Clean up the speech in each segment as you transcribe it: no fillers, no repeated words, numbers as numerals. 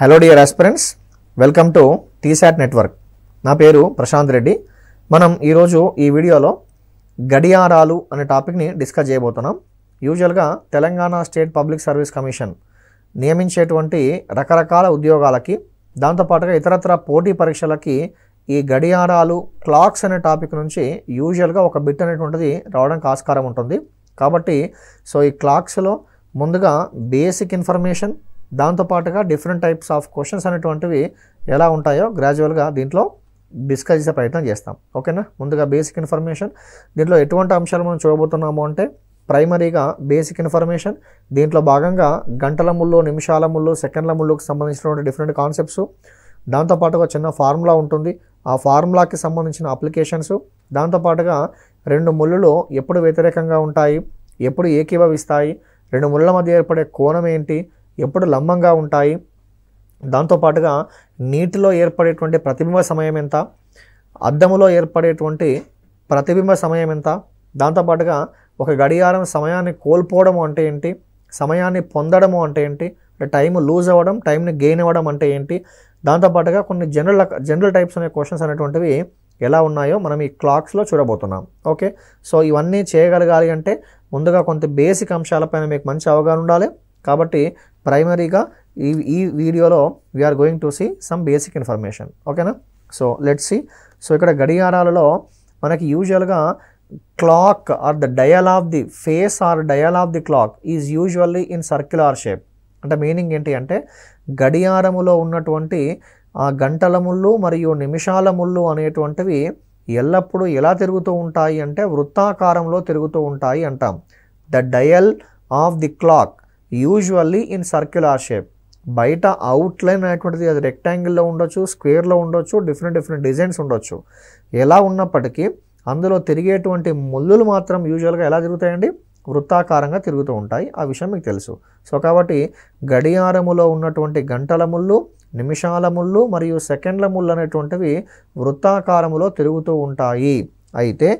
Hello dear aspirants, welcome to T-SAT network. నా పేరు ప్రశాంత్ రెడ్డి. మనం ఈరోజు ఈ వీడియోలో గడియారాలు అనే టాపిక్ని డిస్కస్ చేయబోతున్నాం. యూజువల్గా Telangana state public service commission నియమించేటువంటి రకరకాల ఉద్యోగాలకి, దాంతోపాటుగా ఇతరత్ర పోటీ పరీక్షలకి ఈ గడియారాలు క్లాక్స్ అనే టాపిక్ నుంచి యూజువల్గా ఒక బిట్ అనేటువంటిది రావడానికి ఆస్కారం ఉంటుంది. కాబట్టి ఈ క్లాక్స్లో ముందుగా బేసిక్ ఇన్ఫర్మేషన్, దాంతోపాటుగా డిఫరెంట్ టైప్స్ ఆఫ్ క్వశ్చన్స్ అనేటువంటివి ఎలా ఉంటాయో గ్రాడ్యువల్గా దీంట్లో డిస్కస్ చేసే ప్రయత్నం చేస్తాం. ఓకేనా? ముందుగా బేసిక్ ఇన్ఫర్మేషన్. దీంట్లో ఎటువంటి అంశాలు మనం చూడబోతున్నాము అంటే ప్రైమరీగా బేసిక్ ఇన్ఫర్మేషన్. దీంట్లో భాగంగా గంటల ముళ్ళు, నిమిషాల ముళ్ళు, సెకండ్ల ముళ్ళుకు సంబంధించినటువంటి డిఫరెంట్ కాన్సెప్ట్స్, దాంతోపాటుగా చిన్న ఫార్ములా ఉంటుంది. ఆ ఫార్ములాకి సంబంధించిన అప్లికేషన్స్, దాంతోపాటుగా రెండు ముళ్ళులు ఎప్పుడు వ్యతిరేకంగా ఉంటాయి, ఎప్పుడు ఏకీభవిస్తాయి, రెండు ముళ్ళ మధ్య ఏర్పడే కోణం ఏంటి, ఎప్పుడు లంబంగా ఉంటాయి, దాంతోపాటుగా నీటిలో ఏర్పడేటువంటి ప్రతిబింబ సమయం ఎంత, అద్దములో ఏర్పడేటువంటి ప్రతిబింబ సమయం ఎంత, దాంతోపాటుగా ఒక గడియారం సమయాన్ని కోల్పోవడము అంటే ఏంటి, సమయాన్ని పొందడము అంటే ఏంటి, టైం లూజ్ అవ్వడం, టైంని గెయిన్ అవ్వడం అంటే ఏంటి, దాంతోపాటుగా కొన్ని జనరల్ టైప్స్ అనే క్వశ్చన్స్ అనేటువంటివి ఎలా ఉన్నాయో మనం ఈ క్లాక్స్లో చూడబోతున్నాం. ఓకే, ఇవన్నీ చేయగలగాలి అంటే ముందుగా కొంత బేసిక్ అంశాలపైన మీకు మంచి అవగాహన ఉండాలి. కాబట్టి ప్రైమరీగా ఈ వీడియోలో we are going to see some basic information. ఓకేనా? Let's see. ఇక్కడ గడియారాలలో మనకి యూజువల్గా clock or the dial of the face or dial of the clock is usually in circular shape. అంటే మీనింగ్ ఏంటి అంటే గడియారములో ఉన్నటువంటి ఆ గంటల ముళ్ళు మరియు నిమిషాల ముళ్ళు అనేటువంటివి ఎల్లప్పుడూ ఎలా తిరుగుతూ ఉంటాయి అంటే వృత్తాకారంలో తిరుగుతూ ఉంటాయి అంటాం. The dial of the clock usually in circular shape. బయట అవుట్లైన్ అనేటువంటిది అది రెక్టాంగిల్లో ఉండొచ్చు, స్క్వేర్లో ఉండొచ్చు, డిఫరెంట్ డిజైన్స్ ఉండొచ్చు. ఎలా ఉన్నప్పటికీ అందులో తిరిగేటువంటి ముళ్ళులు మాత్రం యూజువల్గా ఎలా తిరుగుతాయండి? వృత్తాకారంగా తిరుగుతూ ఉంటాయి. ఆ విషయం మీకు తెలుసు. కాబట్టి గడియారములో ఉన్నటువంటి గంటల ముళ్ళు, నిమిషాల ముళ్ళు మరియు సెకండ్ల ముళ్ళు అనేటువంటివి వృత్తాకారములో తిరుగుతూ ఉంటాయి. అయితే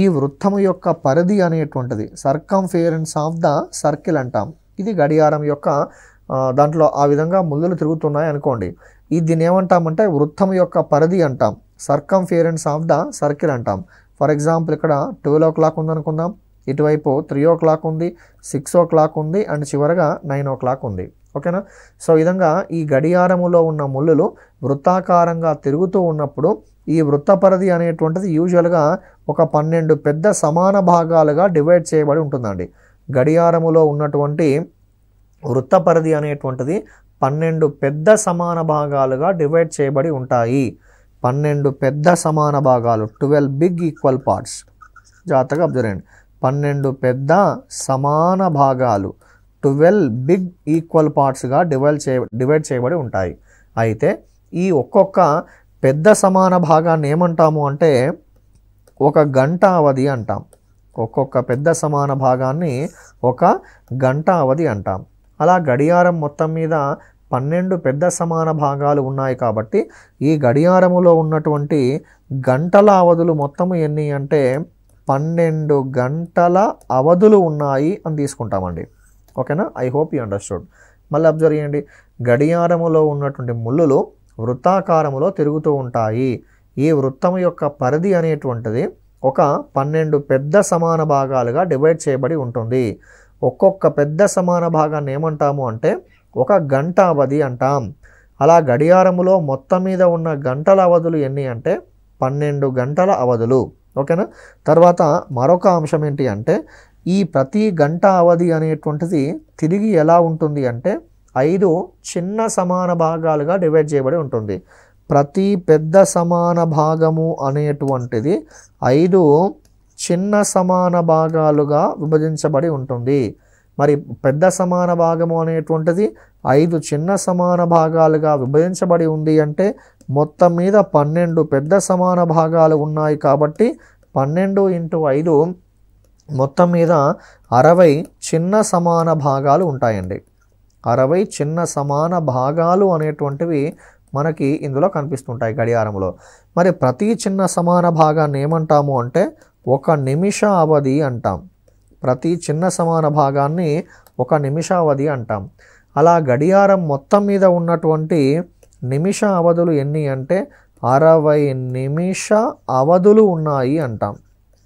ఈ వృత్తము యొక్క పరిధి అనేటువంటిది సర్కంఫరెన్స్ ఆఫ్ ద సర్కిల్ అంటాం. ఇది గడియారం యొక్క దాంట్లో ఆ విధంగా ముళ్ళులు తిరుగుతున్నాయి అనుకోండి. దీన్ని ఏమంటామంటే వృత్తం యొక్క పరిధి అంటాం. సర్కంఫరెన్స్ ఆఫ్ ద సర్కిల్ అంటాం. ఫర్ ఎగ్జాంపుల్ ఇక్కడ 12 o'clock ఉందనుకుందాం, ఇటువైపు 3 o'clock ఉంది, 6 o'clock ఉంది, అండ్ చివరగా 9 o'clock ఉంది. ఓకేనా? ఈ విధంగా ఈ గడియారములో ఉన్న ముళ్ళులు వృత్తాకారంగా తిరుగుతూ ఉన్నప్పుడు ఈ వృత్త పరిధి అనేటువంటిది యూజువల్గా ఒక 12 పెద్ద సమాన భాగాలుగా డివైడ్ చేయబడి ఉంటుందండి. గడియారములో ఉన్నటువంటి వృత్త పరిధి అనేటువంటిది 12 పెద్ద సమాన భాగాలుగా డివైడ్ చేయబడి ఉంటాయి. 12 పెద్ద సమాన భాగాలు, 12 బిగ్ ఈక్వల్ పార్ట్స్. జాగ్రత్తగా అబ్జర్వ్ చేయండి. 12 పెద్ద సమాన భాగాలు, 12 బిగ్ ఈక్వల్ పార్ట్స్గా డివైడ్ చేయబడి ఉంటాయి. అయితే ఈ ఒక్కొక్క పెద్ద సమాన భాగాన్ని ఏమంటాము అంటే ఒక గంట అవధి అంటాం. ఒక్కొక్క పెద్ద సమాన భాగాన్ని ఒక గంట అవధి అంటాం. అలా గడియారం మొత్తం మీద 12 పెద్ద సమాన భాగాలు ఉన్నాయి. కాబట్టి ఈ గడియారములో ఉన్నటువంటి గంటల అవధులు మొత్తము ఎన్ని అంటే 12 గంటల అవధులు ఉన్నాయి అని తీసుకుంటామండి. ఓకేనా? I hope you understood. మళ్ళీ అబ్జర్వ్ చేయండి. గడియారములో ఉన్నటువంటి ముళ్ళులు వృత్తాకారములో తిరుగుతూ ఉంటాయి. ఈ వృత్తము యొక్క పరిధి అనేటువంటిది ఒక 12 పెద్ద సమాన భాగాలుగా డివైడ్ చేయబడి ఉంటుంది. ఒక్కొక్క పెద్ద సమాన భాగాన్ని ఏమంటాము అంటే ఒక గంట అవధి అంటాం. అలా గడియారములో మొత్తం మీద ఉన్న గంటల అవధులు ఎన్ని అంటే 12 గంటల అవధులు. ఓకేనా? తర్వాత మరొక అంశం ఏంటి అంటే ఈ ప్రతి గంట అవధి అనేటువంటిది తిరిగి ఎలా ఉంటుంది అంటే 5 చిన్న సమాన భాగాలుగా డివైడ్ చేయబడి ఉంటుంది. ప్రతి పెద్ద సమాన భాగము అనేటువంటిది 5 చిన్న సమాన భాగాలుగా విభజించబడి ఉంటుంది. మరి పెద్ద సమాన భాగము అనేటువంటిది 5 చిన్న సమాన భాగాలుగా విభజించబడి ఉంది అంటే మొత్తం మీద 12 పెద్ద సమాన భాగాలు ఉన్నాయి. కాబట్టి 12 × 5 మొత్తం మీద 60 చిన్న సమాన భాగాలు ఉంటాయండి. 60 చిన్న సమాన భాగాలు అనేటువంటివి మనకి ఇందులో కనిపిస్తుంటాయి గడియారంలో. మరి ప్రతి చిన్న సమాన భాగాన్ని ఏమంటాము అంటే ఒక నిమిష అవధి అంటాం. ప్రతి చిన్న సమాన భాగాన్ని ఒక నిమిషావధి అంటాం. అలా గడియారం మొత్తం మీద ఉన్నటువంటి నిమిష అవధులు ఎన్ని అంటే 60 నిమిష అవధులు ఉన్నాయి అంటాం.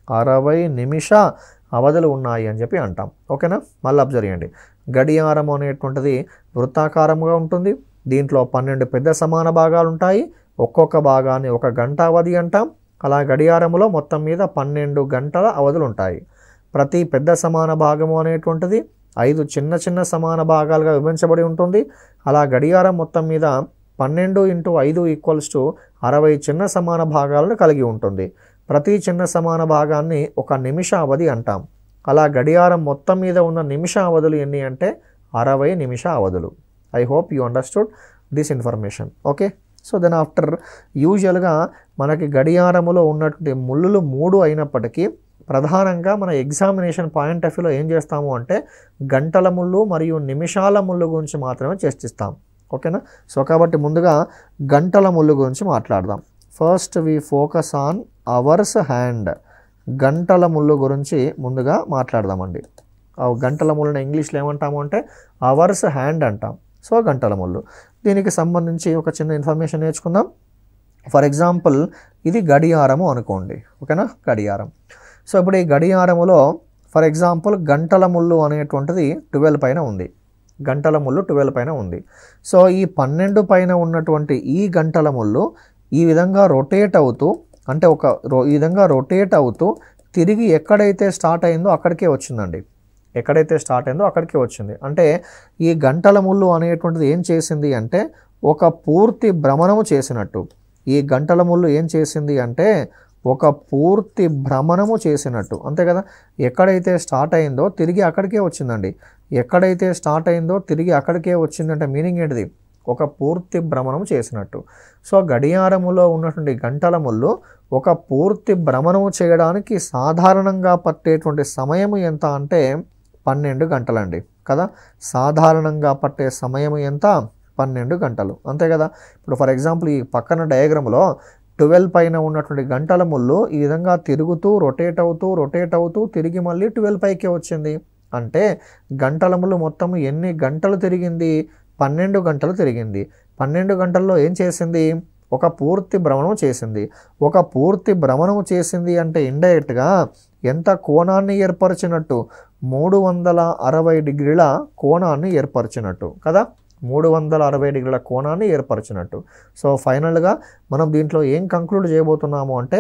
60 నిమిష అవధులు ఉన్నాయి అని చెప్పి అంటాం. ఓకేనా, మళ్ళీ అబ్జర్వ్ చేయండి. గడియారం అనేటువంటిది వృత్తాకారంగా ఉంటుంది. దీంట్లో 12 పెద్ద సమాన భాగాలు ఉంటాయి. ఒక్కొక్క భాగాన్ని 1 గంట అవధి అంటాం. అలా గడియారంలో మొత్తం మీద 12 గంటల అవధులు ఉంటాయి. ప్రతి పెద్ద సమాన భాగము అనేటువంటిది 5 చిన్న చిన్న సమాన భాగాలుగా విభజించబడి ఉంటుంది. అలా గడియారం మొత్తం మీద 12 × 5 = 60 చిన్న సమాన భాగాలను కలిగి ఉంటుంది. ప్రతి చిన్న సమాన భాగాన్ని 1 నిమిష అవధి అంటాం. అలా గడియారం మొత్తం మీద ఉన్న నిమిష అవధులు ఎన్ని అంటే 60 నిమిష అవధులు. I hope you understood this information. Okay, so then after యూజువల్గా మనకి గడియారములో ఉన్నటువంటి ముళ్ళులు 3 అయినప్పటికీ ప్రధానంగా మన ఎగ్జామినేషన్ పాయింట్ ఆఫ్ వ్యూలో ఏం చేస్తాము అంటే గంటల ముళ్ళు మరియు నిమిషాల ముళ్ళు గురించి మాత్రమే చర్చిస్తాం. ఓకేనా, సో కాబట్టి ముందుగా గంటల ముళ్ళు గురించి మాట్లాడదాం. First we focus on hours hand. గంటల ముళ్ళు గురించి ముందుగా మాట్లాడదామండి. గంటల ముళ్ళని ఇంగ్లీష్లో ఏమంటాము అంటే అవర్స్ హ్యాండ్ అంటాం. సో గంటల ముళ్ళు, దీనికి సంబంధించి ఒక చిన్న ఇన్ఫర్మేషన్ నేర్చుకుందాం. ఫర్ ఎగ్జాంపుల్ ఇది గడియారము అనుకోండి. ఓకేనా, గడియారం. సో ఇప్పుడు ఈ గడియారములో ఫర్ ఎగ్జాంపుల్ గంటల ముళ్ళు అనేటువంటిది 12 పైన ఉంది. గంటల ముళ్ళు 12 పైన ఉంది. సో ఈ 12 పైన ఉన్నటువంటి ఈ గంటల ముళ్ళు ఈ విధంగా రొటేట్ అవుతూ అంటే ఈ విధంగా రొటేట్ అవుతూ తిరిగి ఎక్కడైతే స్టార్ట్ అయిందో అక్కడికే వచ్చిందండి. ఎక్కడైతే స్టార్ట్ అయిందో అక్కడికే వచ్చింది. అంటే ఈ గంటల ముళ్ళు అనేటువంటిది ఏం చేసింది అంటే ఒక పూర్తి భ్రమణము చేసినట్టు. ఈ గంటల ముళ్ళు ఏం చేసింది అంటే ఒక పూర్తి భ్రమణము చేసినట్టు. అంతే కదా, ఎక్కడైతే స్టార్ట్ అయిందో తిరిగి అక్కడికే వచ్చిందండి. ఎక్కడైతే స్టార్ట్ అయిందో తిరిగి అక్కడికే వచ్చిందంటే మీనింగ్ ఏంటిది? ఒక పూర్తి భ్రమణం చేసినట్టు. సో గడియారములో ఉన్నటువంటి గంటల ముళ్ళు ఒక పూర్తి భ్రమణము చేయడానికి సాధారణంగా పట్టేటువంటి సమయం ఎంత అంటే 12 గంటలండి కదా. సాధారణంగా పట్టే సమయం ఎంత? 12 గంటలు. అంతే కదా. ఇప్పుడు ఫర్ ఎగ్జాంపుల్ ఈ పక్కన డయాగ్రామ్లో 12 పైన ఉన్నటువంటి గంటల ముళ్ళు ఈ విధంగా తిరుగుతూ రొటేట్ అవుతూ తిరిగి మళ్ళీ 12 పైకే వచ్చింది. అంటే గంటల ముళ్ళు మొత్తం ఎన్ని గంటలు తిరిగింది? 12 గంటలు తిరిగింది. 12 గంటల్లో ఏం చేసింది? ఒక పూర్తి భ్రమణం చేసింది. ఒక పూర్తి భ్రమణం చేసింది అంటే ఇండైరెక్ట్గా ఎంత కోణాన్ని ఏర్పరిచినట్టు? 360 డిగ్రీల కోణాన్ని ఏర్పరిచినట్టు కదా. 360 డిగ్రీల కోణాన్ని ఏర్పరిచినట్టు. సో ఫైనల్గా మనం దీంట్లో ఏం కంక్లూడ్ చేయబోతున్నాము అంటే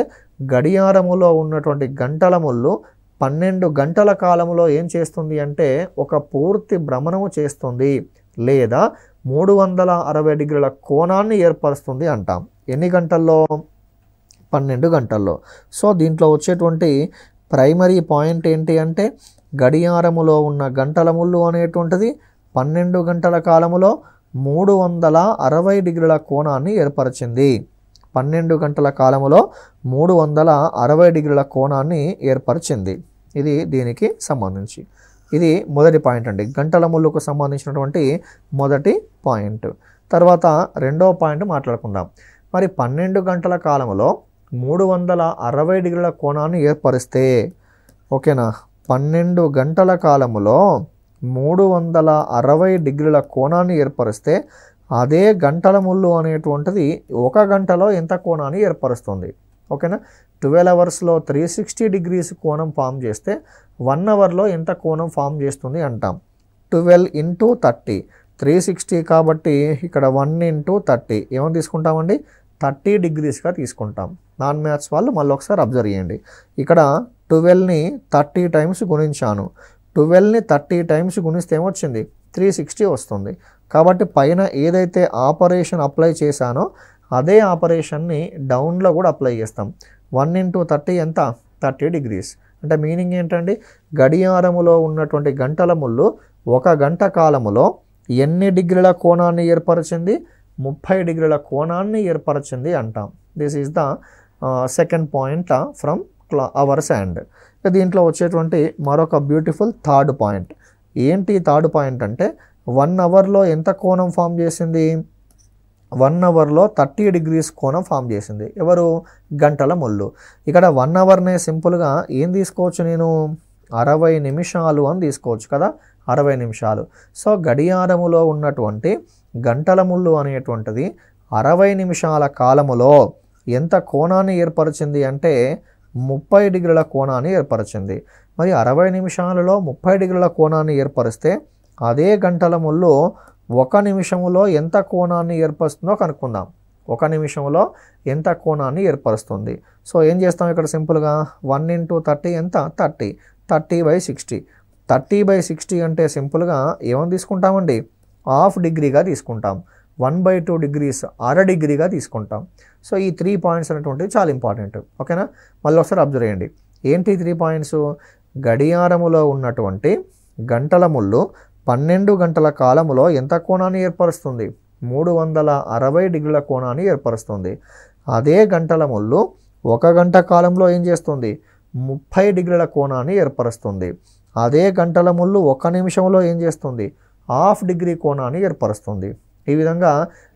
గడియారములో ఉన్నటువంటి గంటల ముళ్ళు 12 గంటల కాలంలో ఏం చేస్తుంది అంటే ఒక పూర్తి భ్రమణము చేస్తుంది లేదా 360 డిగ్రీల కోణాన్ని ఏర్పరుస్తుంది అంటాం. ఎన్ని గంటల్లో? 12 గంటల్లో. సో దీంట్లో వచ్చేటువంటి ప్రైమరీ పాయింట్ ఏంటి అంటే గడియారములో ఉన్న గంటల ముళ్ళు అనేటువంటిది 12 గంటల కాలములో 360 డిగ్రీల కోణాన్ని ఏర్పరిచింది. 12 గంటల కాలములో 360 డిగ్రీల కోణాన్ని ఏర్పరిచింది. ఇది దీనికి సంబంధించి ఇది మొదటి పాయింట్ అండి, గంటల ముళ్ళుకు సంబంధించినటువంటి మొదటి పాయింట్. తర్వాత రెండవ పాయింట్ మాట్లాడుకుందాం. మరి 12 గంటల కాలంలో 360 డిగ్రీల కోణాన్ని ఏర్పరిస్తే, ఓకేనా, 12 గంటల కాలములో 360 డిగ్రీల కోణాన్ని ఏర్పరిస్తే అదే గంటల ముళ్ళు అనేటువంటిది 1 గంటలో ఎంత కోణాన్ని ఏర్పరుస్తుంది? ఓకేనా, 12 అవర్స్లో 360 డిగ్రీస్ కోణం ఫామ్ చేస్తే 1 అవర్లో ఎంత కోణం ఫామ్ చేస్తుంది అంటాం? 12 × 30, 360 కాబట్టి ఇక్కడ 1 × 30 ఏమని తీసుకుంటామండి? 30 డిగ్రీస్గా తీసుకుంటాం. నాన్ మ్యాథ్స్ వాళ్ళు మళ్ళీ ఒకసారి అబ్జర్వ్ చేయండి. ఇక్కడ 12ని 30 టైమ్స్ గుణించాను. 12ని 30 టైమ్స్ గుణిస్తే ఏమొచ్చింది? 360 వస్తుంది. కాబట్టి పైన ఏదైతే ఆపరేషన్ అప్లై చేశానో అదే ఆపరేషన్ని డౌన్లో కూడా అప్లై చేస్తాం. 1 × 30 ఎంత? 30 డిగ్రీస్. అంటే మీనింగ్ ఏంటండి? గడియారములో ఉన్నటువంటి గంటల ముళ్ళు 1 గంట కాలములో ఎన్ని డిగ్రీల కోణాన్ని ఏర్పరిచింది? 30 డిగ్రీల కోణాన్ని ఏర్పరిచింది అంటాం. This is the second point from hours and. దీంట్లో వచ్చేటువంటి మరొక బ్యూటిఫుల్ థర్డ్ పాయింట్ ఏంటి? థర్డ్ పాయింట్ అంటే 1 అవర్లో ఎంత కోణం ఫామ్ చేసింది? 1 అవర్లో 30 డిగ్రీస్ కోణం ఫామ్ చేసింది. ఎవరు? గంటల ముళ్ళు. ఇక్కడ 1 అవర్నే సింపుల్గా ఏం తీసుకోవచ్చు నేను? 60 నిమిషాలు అని తీసుకోవచ్చు కదా, 60 నిమిషాలు. సో గడియారములో ఉన్నటువంటి గంటల ముళ్ళు అనేటువంటిది 60 నిమిషాల కాలములో ఎంత కోణాన్ని ఏర్పరిచింది అంటే 30 డిగ్రీల కోణాన్ని ఏర్పరిచింది. మరి 60 నిమిషాలలో 30 డిగ్రీల కోణాన్ని ఏర్పరిస్తే అదే గంటల ముళ్ళు 1 నిమిషంలో ఎంత కోణాన్ని ఏర్పరుస్తుందో కనుక్కుందాం. 1 నిమిషంలో ఎంత కోణాన్ని ఏర్పరుస్తుంది. సో ఏం చేస్తాం ఇక్కడ సింపుల్గా 1 × 30 ఎంత 30, 30/60. 30/60 అంటే సింపుల్గా ఏమని తీసుకుంటామండి, హాఫ్ డిగ్రీగా తీసుకుంటాం. 1/2 డిగ్రీస్ అర డిగ్రీగా తీసుకుంటాం. సో ఈ 3 పాయింట్స్ అనేటువంటివి చాలా ఇంపార్టెంట్. ఓకేనా, మళ్ళీ ఒకసారి అబ్జర్వ్ చేయండి. ఏంటి 3 పాయింట్స్? గడియారములో ఉన్నటువంటి గంటల ముళ్ళు 12 గంటల కాలములో ఎంత కోణాన్ని ఏర్పరుస్తుంది? 360 డిగ్రీల కోణాన్ని ఏర్పరుస్తుంది. అదే గంటల ముళ్ళు 1 గంట కాలంలో ఏం చేస్తుంది? 30 డిగ్రీల కోణాన్ని ఏర్పరుస్తుంది. అదే గంటల ముళ్ళు 1 నిమిషంలో ఏం చేస్తుంది? హాఫ్ డిగ్రీ కోణాన్ని ఏర్పరుస్తుంది. ఈ విధంగా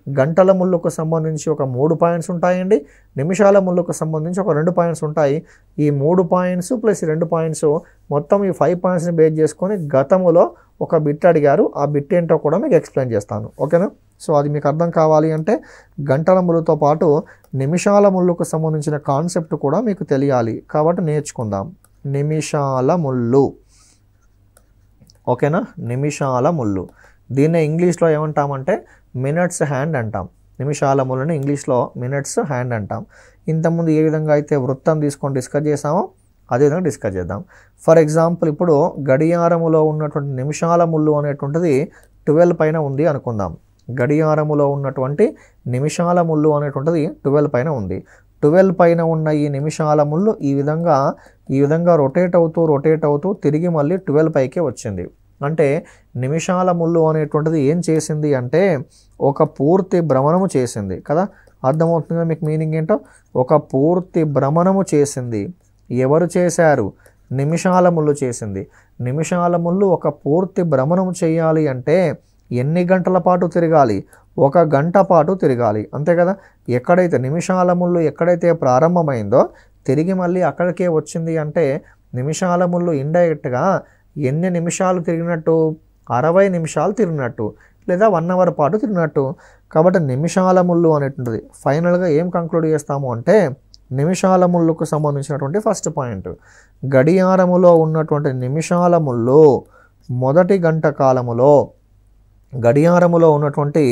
గంటల ముళ్ళకు సంబంధించి ఒక 3 పాయింట్స్ ఉంటాయండి. నిమిషాల ముళ్ళకు సంబంధించి ఒక 2 పాయింట్స్ ఉంటాయి. ఈ 3 పాయింట్స్ ప్లస్ 2 పాయింట్స్ మొత్తం ఈ 5 పాయింట్స్ని బేస్ చేసుకొని గతములో ఒక బిట్ అడిగారు. ఆ బిట్ ఏంటో కూడా మీకు ఎక్స్ప్లెయిన్ చేస్తాను. ఓకేనా, సో అది మీకు అర్థం కావాలి అంటే గంటల ముళ్ళుతో పాటు నిమిషాల ముళ్ళుకు సంబంధించిన కాన్సెప్ట్ కూడా మీకు తెలియాలి. కాబట్టి నేర్చుకుందాం. నిమిషాల ముళ్ళు. ఓకేనా, నిమిషాల ముళ్ళు. దీన్నే ఇంగ్లీష్లో ఏమంటామంటే మినిట్స్ హ్యాండ్ అంటాం. నిమిషాల ముళ్ళని ఇంగ్లీష్లో మినిట్స్ హ్యాండ్ అంటాం. ఇంతకుముందు ఏ విధంగా అయితే వృత్తం తీసుకొని డిస్కస్ చేసామో అదేవిధంగా డిస్కస్ చేద్దాం. ఫర్ ఎగ్జాంపుల్ ఇప్పుడు గడియారములో ఉన్నటువంటి నిమిషాల ముళ్ళు అనేటువంటిది 12 పైన ఉంది అనుకుందాం. గడియారములో ఉన్నటువంటి నిమిషాల ముళ్ళు అనేటువంటిది 12 పైన ఉంది. 12 పైన ఉన్న ఈ నిమిషాల ముళ్ళు ఈ విధంగా రొటేట్ అవుతూ తిరిగి మళ్ళీ 12 పైకే వచ్చింది. అంటే నిమిషాల ముళ్ళు అనేటువంటిది ఏం చేసింది అంటే ఒక పూర్తి భ్రమణము చేసింది కదా. అర్థమవుతుందా మీకు మీనింగ్ ఏంటో? ఒక పూర్తి భ్రమణము చేసింది. ఎవరు చేశారు? నిమిషాల ముళ్ళు చేసింది. నిమిషాల ముళ్ళు ఒక పూర్తి భ్రమణము చేయాలి అంటే ఎన్ని గంటల పాటు తిరగాలి? 1 గంట పాటు తిరగాలి, అంతే కదా. ఎక్కడైతే నిమిషాల ముళ్ళు ఎక్కడైతే ప్రారంభమైందో తిరిగి మళ్ళీ అక్కడికే వచ్చింది అంటే నిమిషాల ముళ్ళు ఇండైరెక్ట్గా ఎన్ని నిమిషాలు తిరిగినట్టు? 60 నిమిషాలు తిరిగినట్టు, లేదా 1 అవర్ పాటు తిరిగినట్టు. కాబట్టి నిమిషాల ముళ్ళు అనేటువంటిది ఫైనల్గా ఏం కంక్లూడ్ చేస్తాము అంటే నిమిషాల ముళ్ళుకు సంబంధించినటువంటి ఫస్ట్ పాయింట్, గడియారములో ఉన్నటువంటి నిమిషాల ముళ్ళు మొదటి గంట కాలములో గడియారములో ఉన్నటువంటి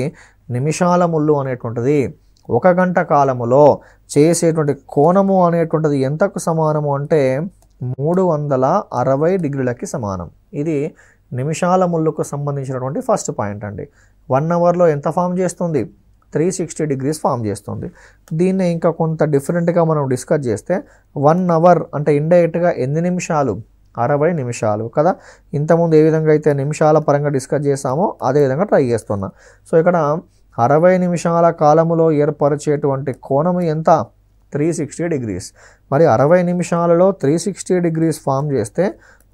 నిమిషాల ముళ్ళు అనేటువంటిది 1 గంట కాలములో చేసేటువంటి కోణము అనేటువంటిది ఎంతకు సమానము అంటే 360 డిగ్రీలకి సమానం. ఇది నిమిషాల ముళ్ళుకు సంబంధించినటువంటి ఫస్ట్ పాయింట్ అండి. 1 అవర్లో ఎంత ఫామ్ చేస్తుంది? 360 డిగ్రీస్ ఫామ్ చేస్తుంది. దీన్ని ఇంకా కొంత డిఫరెంట్గా మనం డిస్కస్ చేస్తే 1 అవర్ అంటే ఇండైరెక్ట్గా ఎన్ని నిమిషాలు? 60 నిమిషాలు కదా. ఇంతకుముందు ఏ విధంగా అయితే నిమిషాల పరంగా డిస్కస్ చేసామో అదే విధంగా ట్రై చేస్తున్నా. సో ఇక్కడ 60 నిమిషాల కాలములో ఏర్పరిచేటువంటి కోణము ఎంత? 360 డిగ్రీస్. మరి 60 నిమిషాలలో 360 డిగ్రీస్ ఫామ్ చేస్తే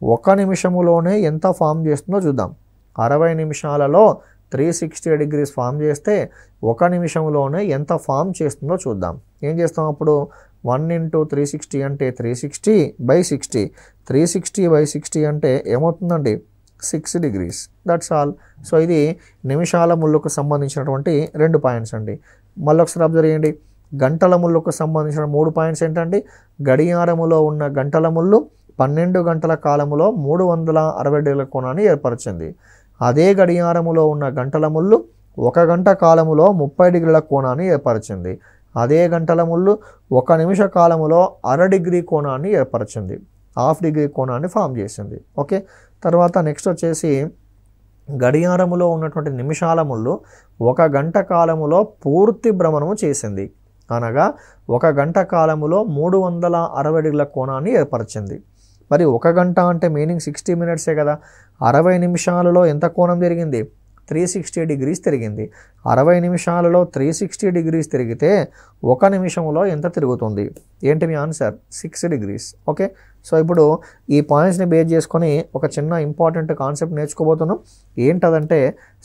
1 నిమిషములోనే ఎంత ఫామ్ చేస్తుందో చూద్దాం. 60 నిమిషాలలో 360 డిగ్రీస్ ఫామ్ చేస్తే 1 నిమిషంలోనే ఎంత ఫామ్ చేస్తుందో చూద్దాం. ఏం చేస్తాం అప్పుడు? 1 × 360 అంటే 360/60. 360/60 అంటే ఏమవుతుందండి? 6 డిగ్రీస్. That's all. సో ఇది నిమిషాల ముళ్ళుకు సంబంధించినటువంటి 2 పాయింట్స్ అండి. మళ్ళీ ఒకసారి అబ్జర్వ్ చేయండి. గంటల ముళ్ళుకు సంబంధించిన 3 పాయింట్స్ ఏంటండి? గడియారములో ఉన్న గంటల ముళ్ళు 12 గంటల కాలములో 360 డిగ్రీల కోణాన్ని ఏర్పరిచింది. అదే గడియారములో ఉన్న గంటల ముళ్ళు 1 గంట కాలములో 30 డిగ్రీల కోణాన్ని ఏర్పరిచింది. అదే గంటల ముళ్ళు 1 నిమిష కాలములో అర డిగ్రీ కోణాన్ని ఏర్పరిచింది. హాఫ్ డిగ్రీ కోణాన్ని ఫామ్ చేసింది. ఓకే, తర్వాత నెక్స్ట్ వచ్చేసి గడియారములో ఉన్నటువంటి నిమిషాల ముళ్ళు 1 గంట కాలములో పూర్తి భ్రమణము చేసింది. అనగా 1 గంట కాలములో 360 డిగ్రీల కోణాన్ని ఏర్పరిచింది. మరి 1 గంట అంటే మీనింగ్ 60 మినిట్సే కదా. 60 నిమిషాలలో ఎంత కోణం తిరిగింది? 360 డిగ్రీస్ తిరిగింది. 60 నిమిషాలలో 360 డిగ్రీస్ తిరిగితే 1 నిమిషంలో ఎంత తిరుగుతుంది? ఏంటి మీ ఆన్సర్? 6 డిగ్రీస్. ఓకే, సో ఇప్పుడు ఈ పాయింట్స్ని బేస్ చేసుకొని ఒక చిన్న ఇంపార్టెంట్ కాన్సెప్ట్ నేర్చుకోబోతున్నాం. ఏంటదంటే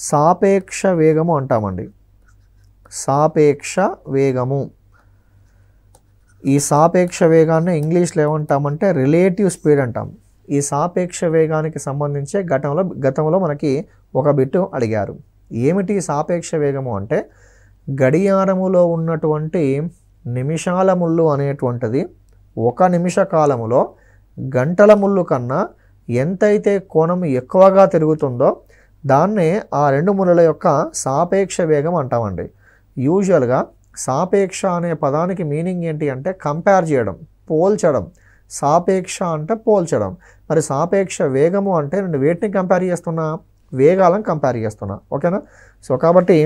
సాపేక్ష వేగము అంటామండి. సాపేక్ష వేగము. ఈ సాపేక్ష వేగాన్ని ఇంగ్లీష్లో ఏమంటామంటే రిలేటివ్ స్పీడ్ అంటాం. ఈ సాపేక్ష వేగానికి సంబంధించి గతంలో మనకి ఒక బిట్టు అడిగారు. ఏమిటి సాపేక్ష వేగము అంటే గడియారములో ఉన్నటువంటి నిమిషాల ముళ్ళు అనేటువంటిది 1 నిమిష కాలములో గంటల ముళ్ళు కన్నా ఎంతైతే కోణం ఎక్కువగా తిరుగుతుందో దాన్నే ఆ 2 ముళ్ళల యొక్క సాపేక్ష వేగం అంటామండి. యూజువల్గా సాపేక్ష అనే పదానికి మీనింగ్ ఏంటి అంటే కంపేర్ చేయడం, పోల్చడం. సాపేక్ష అంటే పోల్చడం. మరి సాపేక్ష వేగము అంటే నేను వేటిని కంపేర్ చేస్తున్నా? వేగాలను కంపేర్ చేస్తున్నా. ఓకేనా? సో కాబట్టి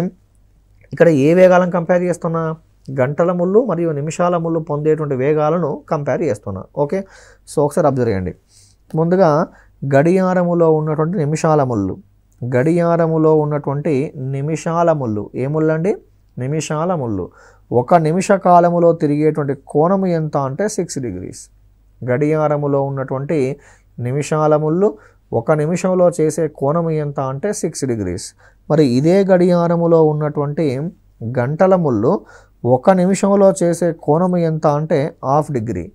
ఇక్కడ ఏ వేగాలను కంపేర్ చేస్తున్నా? గంటల ముళ్ళు మరియు నిమిషాల ముళ్ళు పొందేటువంటి వేగాలను కంపేర్ చేస్తున్నా. ఓకే, సో ఒకసారి అబ్జర్వ్ చేయండి. ముందుగా గడియారములో ఉన్నటువంటి నిమిషాల ముళ్ళు. గడియారములో ఉన్నటువంటి నిమిషాల ముళ్ళు ఏ ముళ్ళు అండి? నిమిషాల ముళ్ళు. 1 నిమిష కాలములో తిరిగేటువంటి కోణము ఎంత అంటే 6 degrees. గడియారములో ఉన్నటువంటి నిమిషాల ముళ్ళు 1 నిమిషంలో చేసే కోణము ఎంత అంటే 6 degrees. మరి ఇదే గడియారములో ఉన్నటువంటి గంటల ముళ్ళు 1 నిమిషంలో చేసే కోణము ఎంత అంటే 1/2 degree.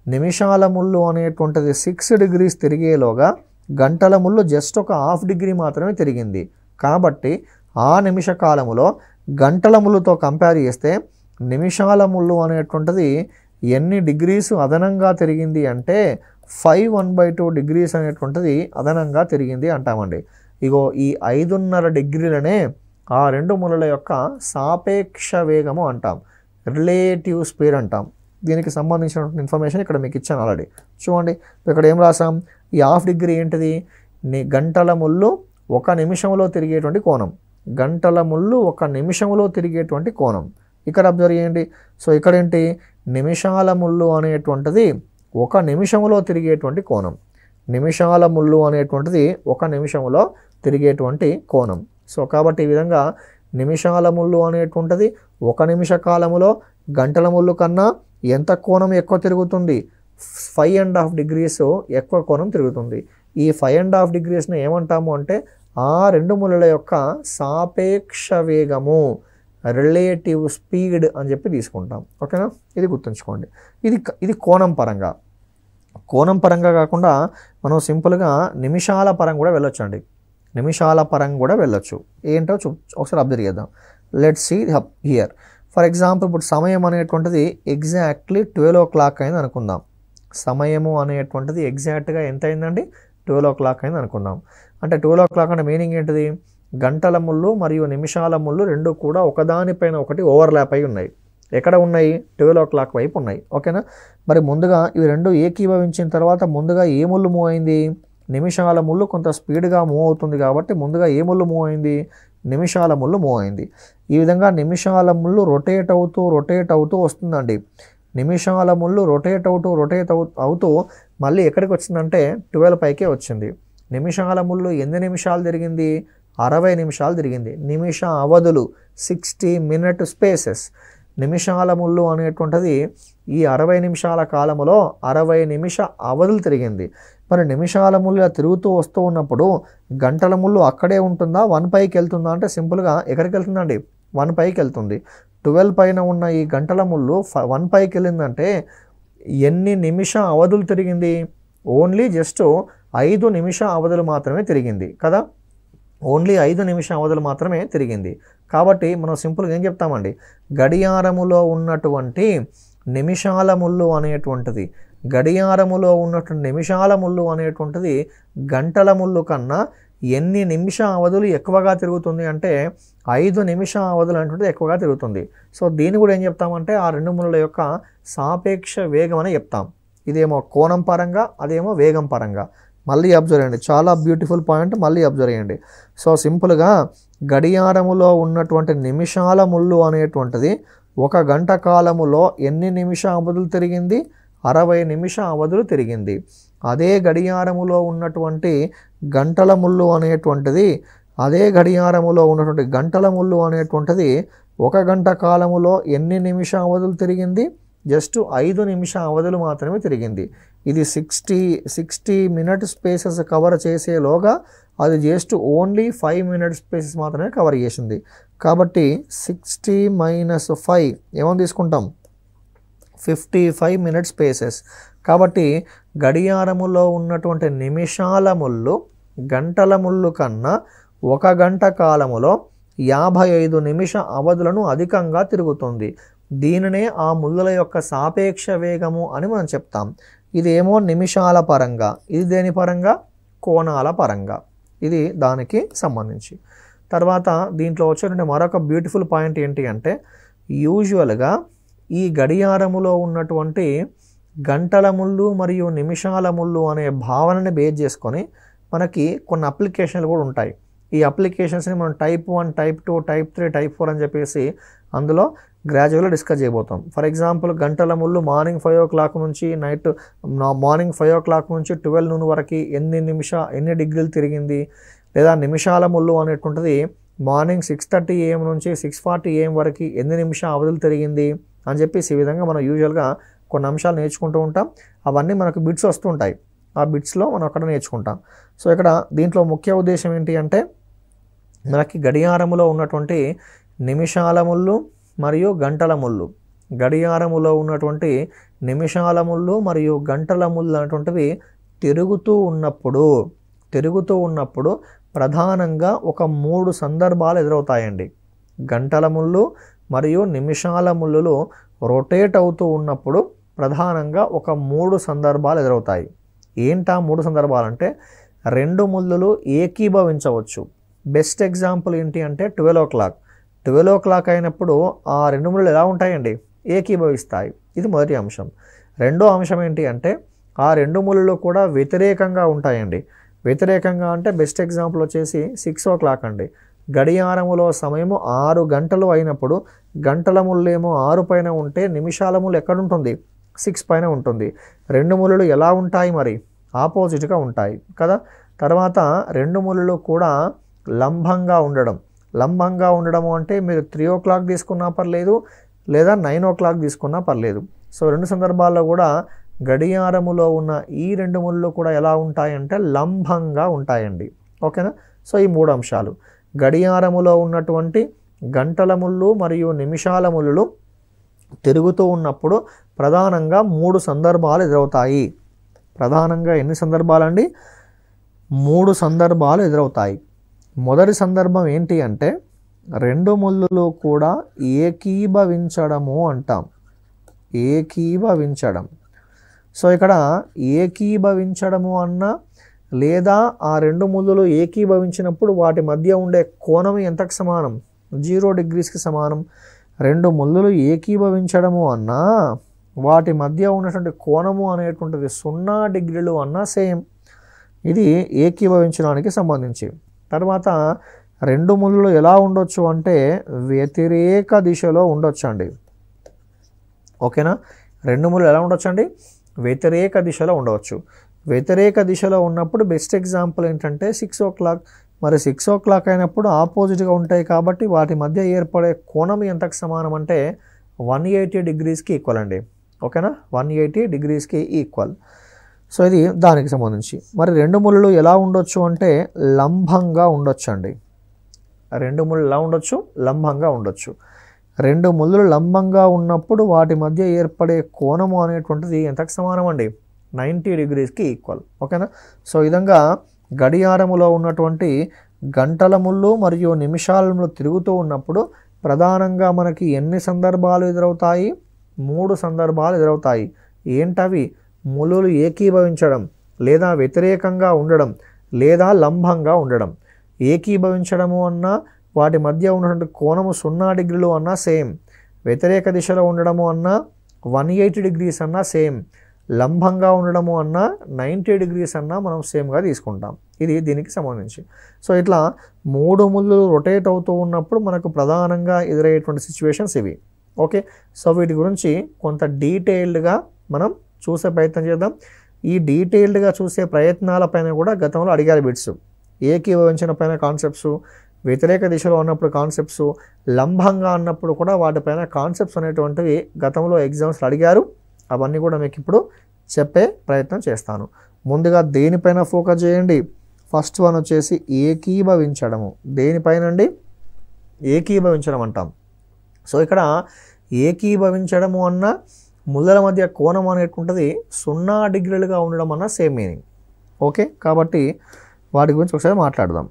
నిమిషాల ముళ్ళు అనేటువంటిది 6 degrees తిరిగేలోగా గంటల ముళ్ళు జస్ట్ ఒక 1/2 degree మాత్రమే తిరిగింది. కాబట్టి ఆ నిమిష కాలములో గంటల ముళ్ళుతో కంపేర్ చేస్తే నిమిషాల ముళ్ళు అనేటువంటిది ఎన్ని డిగ్రీస్ అదనంగా తిరిగింది అంటే 5/1/2 degrees అనేటువంటిది అదనంగా తిరిగింది అంటామండి. ఇగో ఈ 5.5 డిగ్రీలనే ఆ 2 ముళ్ళల యొక్క సాపేక్ష వేగము అంటాం, రిలేటివ్ స్పీడ్ అంటాం. దీనికి సంబంధించినటువంటి ఇన్ఫర్మేషన్ ఇక్కడ మీకు ఇచ్చాను ఆల్రెడీ. చూడండి ఇక్కడ ఏం రాసాం? ఈ 1/2 degree ఏంటిది? గంటల ముళ్ళు 1 నిమిషంలో తిరిగేటువంటి కోణం. గంటల ముళ్ళు 1 నిమిషంలో తిరిగేటువంటి కోణం. ఇక్కడ అబ్జర్వ్ చేయండి. సో ఇక్కడ ఏంటి? నిమిషాల ముళ్ళు అనేటువంటిది 1 నిమిషంలో తిరిగేటువంటి కోణం. నిమిషాల ముళ్ళు అనేటువంటిది 1 నిమిషంలో తిరిగేటువంటి కోణం. సో కాబట్టి ఈ విధంగా నిమిషాల ముళ్ళు అనేటువంటిది 1 నిమిష కాలములో గంటల ముళ్ళు కన్నా ఎంత కోణం ఎక్కువ తిరుగుతుంది? 5.5 degrees ఎక్కువ కోణం తిరుగుతుంది. ఈ 5.5 degreesని ఏమంటాము అంటే ఆ 2 ముళ్ళల యొక్క సాపేక్ష వేగము, రిలేటివ్ స్పీడ్ అని చెప్పి తీసుకుంటాం. ఓకేనా? ఇది గుర్తుంచుకోండి. ఇది కోణం పరంగా. కోణం పరంగా కాకుండా మనం సింపుల్గా నిమిషాల పరంగా కూడా వెళ్ళొచ్చండి. నిమిషాల పరంగా కూడా వెళ్ళొచ్చు. ఏంటో ఒకసారి అబ్జర్వ్ చేద్దాం. Let's see here. For example ఇప్పుడు సమయం అనేటువంటిది ఎగ్జాక్ట్లీ 12 o'clock అయింది అనుకుందాం. సమయము అనేటువంటిది ఎగ్జాక్ట్గా ఎంత అయిందండి? 12 o'clock అయింది అనుకుందాం. అంటే 12 o'clock అంటే మీనింగ్ ఏంటిది? గంటల ముళ్ళు మరియు నిమిషాల ముళ్ళు రెండు కూడా ఒకదానిపైన ఒకటి ఓవర్లాప్ అయి ఉన్నాయి. ఎక్కడ ఉన్నాయి? 12 o'clock వైపు ఉన్నాయి. ఓకేనా? మరి ముందుగా ఇవి రెండు ఏకీభవించిన తర్వాత ముందుగా ఏ ముళ్ళు మూవ్ అయింది? నిమిషాల ముళ్ళు కొంత స్పీడ్గా మూవ్ అవుతుంది కాబట్టి ముందుగా ఏ ముళ్ళు మూవ్ అయింది? నిమిషాల ముళ్ళు మూవ్ అయింది. ఈ విధంగా నిమిషాల ముళ్ళు రొటేట్ అవుతూ వస్తుందండి. నిమిషాల ముళ్ళు రొటేట్ అవుతూ మళ్ళీ ఎక్కడికి వచ్చిందంటే 12 పైకే వచ్చింది. నిమిషాల ముళ్ళు ఎన్ని నిమిషాలు తిరిగింది? 60 నిమిషాలు తిరిగింది. నిమిష అవధులు 60 minute spaces. నిమిషాల ముళ్ళు అనేటువంటిది ఈ 60 నిమిషాల కాలంలో 60 నిమిష అవధులు తిరిగింది. మరి నిమిషాల ముళ్ళు తిరుగుతూ వస్తూ ఉన్నప్పుడు గంటల ముళ్ళు అక్కడే ఉంటుందా? 1 పైకి వెళ్తుందా అంటే సింపుల్గా ఎక్కడికి వెళ్తుందండి? 1 పైకి వెళ్తుంది. 12 పైన ఉన్న ఈ గంటల ముళ్ళు 1 పైకి వెళ్ళిందంటే ఎన్ని నిమిష అవధులు తిరిగింది? ఓన్లీ జస్ట్ 5 నిమిష అవధులు మాత్రమే తిరిగింది కదా. ఓన్లీ 5 నిమిష అవధులు మాత్రమే తిరిగింది. కాబట్టి మనం సింపుల్గా ఏం చెప్తామండి? గడియారములో ఉన్నటువంటి నిమిషాల ముళ్ళు అనేటువంటిది గంటల ముళ్ళు కన్నా ఎన్ని నిమిష అవధులు ఎక్కువగా తిరుగుతుంది అంటే 5 నిమిష అవధులు అనేటువంటిది ఎక్కువగా తిరుగుతుంది. సో దీన్ని కూడా ఏం చెప్తామంటే ఆ 2 ముళ్ళల యొక్క సాపేక్ష వేగం అని చెప్తాం. ఇదేమో కోణం పరంగా, అదేమో వేగం పరంగా. మళ్ళీ అబ్జర్వ్ చేయండి, చాలా బ్యూటిఫుల్ పాయింట్. మళ్ళీ అబ్జర్వ్ చేయండి. సో సింపుల్గా గడియారములో ఉన్నటువంటి నిమిషాల ముళ్ళు అనేటువంటిది 1 గంట కాలములో ఎన్ని నిమిష అవధులు తిరిగింది? 60 నిమిష అవధులు తిరిగింది. అదే గడియారములో ఉన్నటువంటి గంటల ముళ్ళు అనేటువంటిది 1 గంట కాలములో ఎన్ని నిమిష అవధులు తిరిగింది? జస్ట్ 5 నిమిష అవధులు మాత్రమే తిరిగింది. ఇది 60 minute స్పేసెస్ కవర్ చేసేలోగా అది జస్ట్ ఓన్లీ 5 minute స్పేసెస్ మాత్రమే కవర్ చేసింది. కాబట్టి 60 - 5 ఏమని తీసుకుంటాం? 55 minute స్పేసెస్. కాబట్టి గడియారములో ఉన్నటువంటి నిమిషాల ముళ్ళు గంటల ముళ్ళు కన్నా 1 గంట కాలములో 55 నిమిష అవధులను అధికంగా తిరుగుతుంది. దీనినే ఆ ముళ్ళల యొక్క సాపేక్ష వేగము అని మనం చెప్తాం. ఇదేమో నిమిషాల పరంగా, ఇది దేని పరంగా? కోణాల పరంగా. ఇది దానికి సంబంధించి. తర్వాత దీంట్లో వచ్చేటువంటి మరొక బ్యూటిఫుల్ పాయింట్ ఏంటి అంటే, యూజువల్గా ఈ గడియారములో ఉన్నటువంటి గంటల ముళ్ళు మరియు నిమిషాల ముళ్ళు అనే భావనని బేస్ చేసుకొని మనకి కొన్ని అప్లికేషన్లు కూడా ఉంటాయి. ఈ అప్లికేషన్స్ని మనం టైప్ 1, టైప్ 2, టైప్ 3, టైప్ 4 అని చెప్పేసి అందులో గ్రాడ్యువల్గా డిస్కస్ చేయబోతాం. ఫర్ ఎగ్జాంపుల్ గంటల ముళ్ళు మార్నింగ్ 5 o'clock నుంచి మార్నింగ్ 5 o'clock నుంచి 12 noon వరకు ఎన్ని డిగ్రీలు తిరిగింది, లేదా నిమిషాల ముళ్ళు అనేటువంటిది మార్నింగ్ 6:30 AM నుంచి 6:40 AM వరకు ఎన్ని నిమిష అవధులు తిరిగింది అని చెప్పేసి ఈ విధంగా మనం యూజువల్గా కొన్ని అంశాలు నేర్చుకుంటూ ఉంటాం. అవన్నీ మనకు బిట్స్ వస్తుంటాయి. ఆ బిట్స్లో మనం అక్కడ నేర్చుకుంటాం. సో ఇక్కడ దీంట్లో ముఖ్య ఉద్దేశం ఏంటి అంటే, మనకి గడియారములో ఉన్నటువంటి నిమిషాల ముళ్ళు మరియు గంటల ముళ్ళు, గడియారములో ఉన్నటువంటి నిమిషాల ముళ్ళు మరియు గంటల ముళ్ళు అనేటువంటివి తిరుగుతూ ఉన్నప్పుడు ప్రధానంగా ఒక 3 సందర్భాలు ఎదురవుతాయండి. గంటల ముళ్ళు మరియు నిమిషాల ముళ్ళులు రొటేట్ అవుతూ ఉన్నప్పుడు ప్రధానంగా ఒక 3 సందర్భాలు ఎదురవుతాయి. ఏంటా 3 సందర్భాలు అంటే, 2 ముళ్ళులు ఏకీభవించవచ్చు. బెస్ట్ ఎగ్జాంపుల్ ఏంటి అంటే 12 o'clock. 12 o'clock అయినప్పుడు ఆ 2 ముళ్ళు ఎలా ఉంటాయండి? ఏకీభవిస్తాయి. ఇది మొదటి అంశం. రెండో అంశం ఏంటి అంటే, ఆ 2 ముళ్ళు కూడా వ్యతిరేకంగా ఉంటాయండి. వ్యతిరేకంగా అంటే బెస్ట్ ఎగ్జాంపుల్ వచ్చేసి 6 o'clock అండి. గడియారములో సమయము 6 గంటలు అయినప్పుడు గంటల ముళ్ళేమో 6 పైన ఉంటే నిమిషాల ముళ్ళు ఎక్కడుంటుంది? 6 పైన ఉంటుంది. 2 ముళ్ళు ఎలా ఉంటాయి మరి? ఆపోజిట్గా ఉంటాయి కదా. తర్వాత 2 ముళ్ళు కూడా లంబంగా ఉండడము అంటే మీరు 3 o'clock తీసుకున్నా పర్లేదు, లేదా 9 o'clock తీసుకున్నా పర్లేదు. సో 2 సందర్భాల్లో కూడా గడియారములో ఉన్న ఈ 2 ముళ్ళు కూడా ఎలా ఉంటాయంటే లంబంగా ఉంటాయండి. ఓకేనా. సో ఈ 3 అంశాలు, గడియారములో ఉన్నటువంటి గంటల ముళ్ళు మరియు నిమిషాల ముళ్ళు తిరుగుతూ ఉన్నప్పుడు ప్రధానంగా 3 సందర్భాలు ఎదురవుతాయి. ప్రధానంగా ఎన్ని సందర్భాలండి? 3 సందర్భాలు ఎదురవుతాయి. మొదటి సందర్భం ఏంటి అంటే, 2 ముళ్ళులు కూడా ఏకీభవించడము అంటాం. ఏకీభవించడం. సో ఇక్కడ ఏకీభవించడము అన్నా, లేదా ఆ 2 ముళ్ళులు ఏకీభవించినప్పుడు వాటి మధ్య ఉండే కోణం ఎంతకు సమానం? 0 degreesకి సమానం. 2 ముళ్ళులు ఏకీభవించడము అన్నా, వాటి మధ్య ఉన్నటువంటి కోణము అనేటువంటిది 0 degrees అన్నా సేమ్. ఇది ఏకీభవించడానికి సంబంధించి. తర్వాత 2 ముళ్ళులు ఎలా ఉండొచ్చు అంటే వ్యతిరేక దిశలో ఉండొచ్చు అండి. ఓకేనా. 2 ముళ్ళు ఎలా ఉండొచ్చు అండి? వ్యతిరేక దిశలో ఉండవచ్చు. వ్యతిరేక దిశలో ఉన్నప్పుడు బెస్ట్ ఎగ్జాంపుల్ ఏంటంటే 6 o'clock. మరి 6 o'clock అయినప్పుడు ఆపోజిట్గా ఉంటాయి కాబట్టి వాటి మధ్య ఏర్పడే కోణం ఎంతకు సమానం అంటే 180 degreesకి ఈక్వల్ అండి. ఓకేనా. 180 degreesకి ఈక్వల్. సో ఇది దానికి సంబంధించి. మరి 2 ముళ్ళు ఎలా ఉండొచ్చు అంటే లంబంగా ఉండొచ్చు అండి. 2 ముళ్ళు ఎలా ఉండొచ్చు? లంబంగా ఉండొచ్చు. 2 ముళ్ళు లంబంగా ఉన్నప్పుడు వాటి మధ్య ఏర్పడే కోణము అనేటువంటిది ఎంతకు సమానం అండి? 90 degreesకి ఈక్వల్. ఓకేనా. సో ఈ విధంగా గడియారములో ఉన్నటువంటి గంటల ముళ్ళు మరియు నిమిషాల ముళ్ళు తిరుగుతూ ఉన్నప్పుడు ప్రధానంగా మనకి ఎన్ని సందర్భాలు ఎదురవుతాయి? 3 సందర్భాలు ఎదురవుతాయి. ఏంటవి? ముళ్ళులు ఏకీభవించడం, లేదా వ్యతిరేకంగా ఉండడం, లేదా లంబంగా ఉండడం. ఏకీభవించడము అన్నా వాటి మధ్య ఉన్నటువంటి కోణము 0 degrees అన్నా సేమ్. వ్యతిరేక దిశలో ఉండడము అన్నా 180 degrees అన్నా సేమ్. లంబంగా ఉండడము అన్నా 90 degrees అన్నా మనం సేమ్గా తీసుకుంటాం. ఇది దీనికి సంబంధించి. సో ఇట్లా 3 ముళ్ళు రొటేట్ అవుతూ ఉన్నప్పుడు మనకు ప్రధానంగా ఎదురయ్యేటువంటి సిచ్యువేషన్స్ ఇవి. ఓకే. సో వీటి గురించి కొంత డీటెయిల్డ్గా మనం చూసే ప్రయత్నం చేద్దాం. ఈ డీటెయిల్డ్గా చూసే ప్రయత్నాలపైన కూడా గతంలో అడిగారు బిట్స్. ఏకీభవించిన పైన కాన్సెప్ట్స్, వ్యతిరేక దిశలో ఉన్నప్పుడు కాన్సెప్ట్స్, లంబంగా అన్నప్పుడు కూడా వాటిపైన కాన్సెప్ట్స్ అనేటువంటివి గతంలో ఎగ్జామ్స్లో అడిగారు. అవన్నీ కూడా మీకు ఇప్పుడు చెప్పే ప్రయత్నం చేస్తాను. ముందుగా దేనిపైన ఫోకస్ చేయండి? ఫస్ట్ వన్ వచ్చేసి ఏకీభవించడము. దేనిపైనండి? ఏకీభవించడం అంటాం. సో ఇక్కడ ఏకీభవించడము అన్న ముళ్ళల మధ్య కోణం అనేటువంటిది 0 డిగ్రీలుగా ఉండడం అన్న సేమ్ మీనింగ్. ఓకే, కాబట్టి వాటి గురించి ఒకసారి మాట్లాడదాం.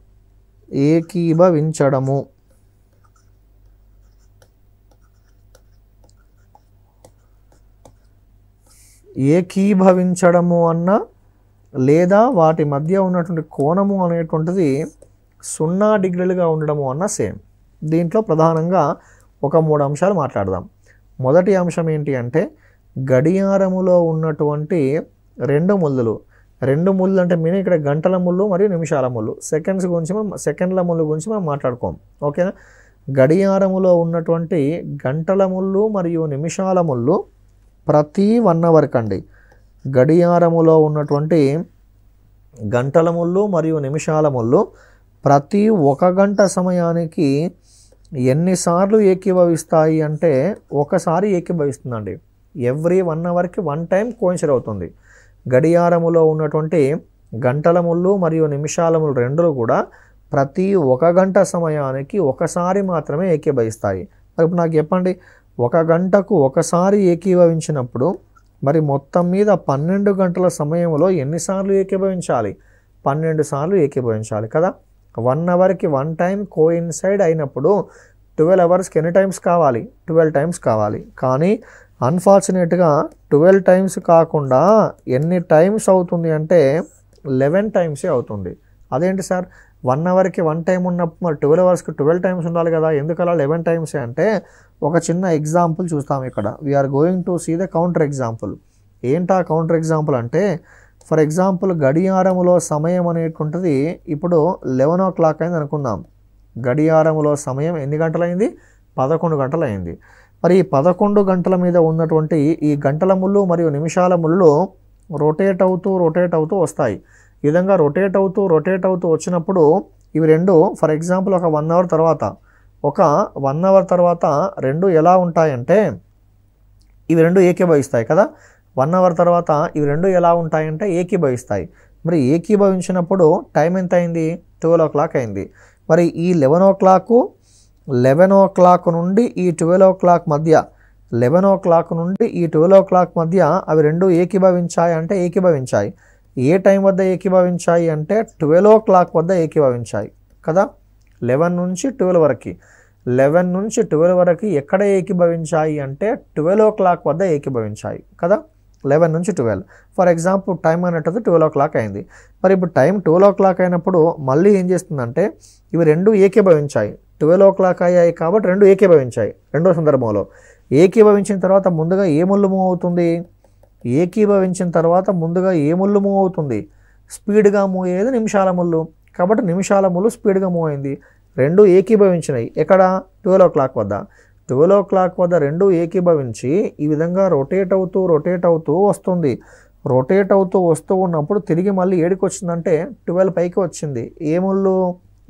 ఏకీభవించడము, ఏకీభవించడము అన్న లేదా వాటి మధ్య ఉన్నటువంటి కోణము అనేటువంటిది 0 డిగ్రీలుగా ఉండడము అన్న సేమ్. దీంట్లో ప్రధానంగా ఒక 3 అంశాలు మాట్లాడదాం. మొదటి అంశం ఏంటి అంటే గడియారములో ఉన్నటువంటి 2 ముళ్ళు. 2 ముళ్ళు అంటే మీనింగ్ ఇక్కడ గంటల ముళ్ళు మరియు నిమిషాల ముళ్ళు. సెకండ్ల ముళ్ళు గురించి మనం మాట్లాడుకోం. ఓకేనా? గడియారములో ఉన్నటువంటి గంటల ముళ్ళు మరియు నిమిషాల ముళ్ళు ప్రతి 1 అవర్ కండి. గడియారములో ఉన్నటువంటి గంటల ముళ్ళు మరియు నిమిషాల ముళ్ళు ప్రతి 1 గంట సమయానికి ఎన్నిసార్లు ఏకీభవిస్తాయి అంటే ఒకసారి ఏకీభవిస్తుందండి. ఎవ్రీ 1 అవర్కి 1 టైం కోయిన్సైడ్ అవుతుంది. గడియారములో ఉన్నటువంటి గంటల ముళ్ళు మరియు నిమిషాల ముళ్ళు రెండూ కూడా ప్రతి 1 గంట సమయానికి ఒకసారి మాత్రమే ఏకీభవిస్తాయి. మరి ఇప్పుడు నాకు చెప్పండి, 1 గంటకు ఒకసారి ఏకీభవించినప్పుడు మరి మొత్తం మీద 12 గంటల సమయంలో ఎన్నిసార్లు ఏకీభవించాలి? 12 సార్లు ఏకీభవించాలి కదా. 1 అవర్కి 1 టైం కోయిన్సైడ్ అయినప్పుడు 12 అవర్స్కి ఎన్ని టైమ్స్ కావాలి? 12 టైమ్స్ కావాలి. కానీ అన్ఫార్చునేట్గా 12 టైమ్స్ కాకుండా ఎన్ని టైమ్స్ అవుతుంది అంటే 11 టైమ్సే అవుతుంది. అదేంటి సార్, 1 అవర్కి 1 టైం ఉన్నప్పుడు మరి 12 అవర్స్కి 12 టైమ్స్ ఉండాలి కదా, ఎందుకలా 11 టైమ్సే అంటే ఒక చిన్న ఎగ్జాంపుల్ చూస్తాం ఇక్కడ. We're going to see the counter example. ఏంటా కౌంటర్ ఎగ్జాంపుల్ అంటే, ఫర్ ఎగ్జాంపుల్ గడియారములో సమయం అనేటువంటిది ఇప్పుడు 11 o'clock అయింది అనుకుందాం. గడియారములో సమయం ఎన్ని గంటలైంది? 11 గంటలైంది. మరి ఈ 11 గంటల మీద ఉన్నటువంటి ఈ గంటల ముళ్ళు మరియు నిమిషాల ముళ్ళు రొటేట్ అవుతూ వస్తాయి. ఈ విధంగా రొటేట్ అవుతూ వచ్చినప్పుడు ఇవి రెండు ఫర్ ఎగ్జాంపుల్ ఒక 1 అవర్ తర్వాత రెండు ఎలా ఉంటాయంటే ఇవి రెండు ఏకీభవిస్తాయి కదా. 1 అవర్ తర్వాత ఇవి రెండు ఎలా ఉంటాయంటే ఏకీభవిస్తాయి. మరి ఏకీభవించినప్పుడు టైం ఎంత అయింది? 12 o'clock అయింది. మరి ఈ 11 o'clock నుండి ఈ 12 o'clock మధ్య 11 o'clock నుండి ఈ 12 o'clock మధ్య అవి రెండు ఏకీభవించాయి అంటే ఏకీభవించాయి. ఏ టైం వద్ద ఏకీభవించాయి అంటే 12 o'clock వద్ద ఏకీభవించాయి కదా. 11 నుంచి 12 వరకు 11 నుంచి 12 వరకు ఎక్కడ ఏకీభవించాయి అంటే 12 o'clock వద్ద ఏకీభవించాయి కదా. 11 నుంచి 12 ఫర్ ఎగ్జాంపుల్ టైం అనేటది 12 o'clock అయింది. మరి ఇప్పుడు టైం 12 o'clock అయినప్పుడు మళ్ళీ ఏం చేస్తుందంటే ఇవి రెండు ఏకీభవించాయి. 12 o'clock అయ్యాయి కాబట్టి రెండు ఏకీభవించాయి. రెండో సందర్భంలో ఏకీభవించిన తర్వాత ముందుగా ఏ ముళ్ళు మూవ్ అవుతుంది? ఏకీభవించిన తర్వాత ముందుగా ఏ ముళ్ళు మూవ్ అవుతుంది? స్పీడ్గా మూవ్ అయ్యేది నిమిషాల ముళ్ళు. కాబట్టి నిమిషాల ముళ్ళు స్పీడ్గా మూవ్ అయింది. రెండు ఏకీభవించినాయి ఎక్కడ? 12 o'clock వద్ద. 12 o'clock వద్ద రెండు ఏకీభవించి ఈ విధంగా రొటేట్ అవుతూ వస్తుంది. రొటేట్ అవుతూ వస్తూ ఉన్నప్పుడు తిరిగి మళ్ళీ ఏడికి వచ్చిందంటే 12 పైకి వచ్చింది. ఏ ముళ్ళు?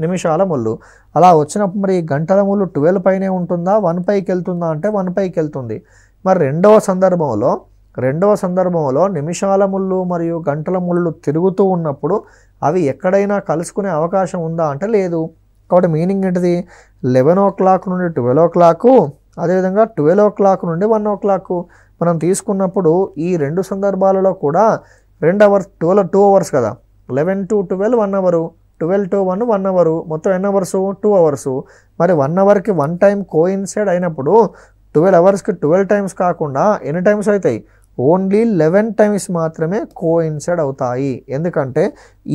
నిమిషాల ముళ్ళు. అలా వచ్చినప్పుడు మరి గంటల ముళ్ళు 12 పైనే ఉంటుందా 1 పైకి వెళ్తుందా అంటే 1 పైకి వెళ్తుంది. మరి రెండవ సందర్భంలో నిమిషాల ముళ్ళు మరియు గంటల ముళ్ళు తిరుగుతూ ఉన్నప్పుడు అవి ఎక్కడైనా కలుసుకునే అవకాశం ఉందా అంటే లేదు. కాబట్టి మీనింగ్ ఏంటిది? 11 o'clock నుండి 12 o'clock, అదేవిధంగా 12 o'clock నుండి 1 o'clock మనం తీసుకున్నప్పుడు ఈ రెండు సందర్భాలలో కూడా 2 అవర్స్ 2 అవర్స్ కదా. 11 to 12 1 అవరు, 12 to 1 1 అవరు, మొత్తం ఎన్ని అవర్స్? 2 అవర్స్. మరి 1 అవర్కి 1 టైం కోయిన్సైడ్ అయినప్పుడు 12 అవర్స్కి 12 టైమ్స్ కాకుండా ఎన్ని టైమ్స్ అవుతాయి? ఓన్లీ 11 టైమ్స్ మాత్రమే కోయిన్సైడ్ అవుతాయి. ఎందుకంటే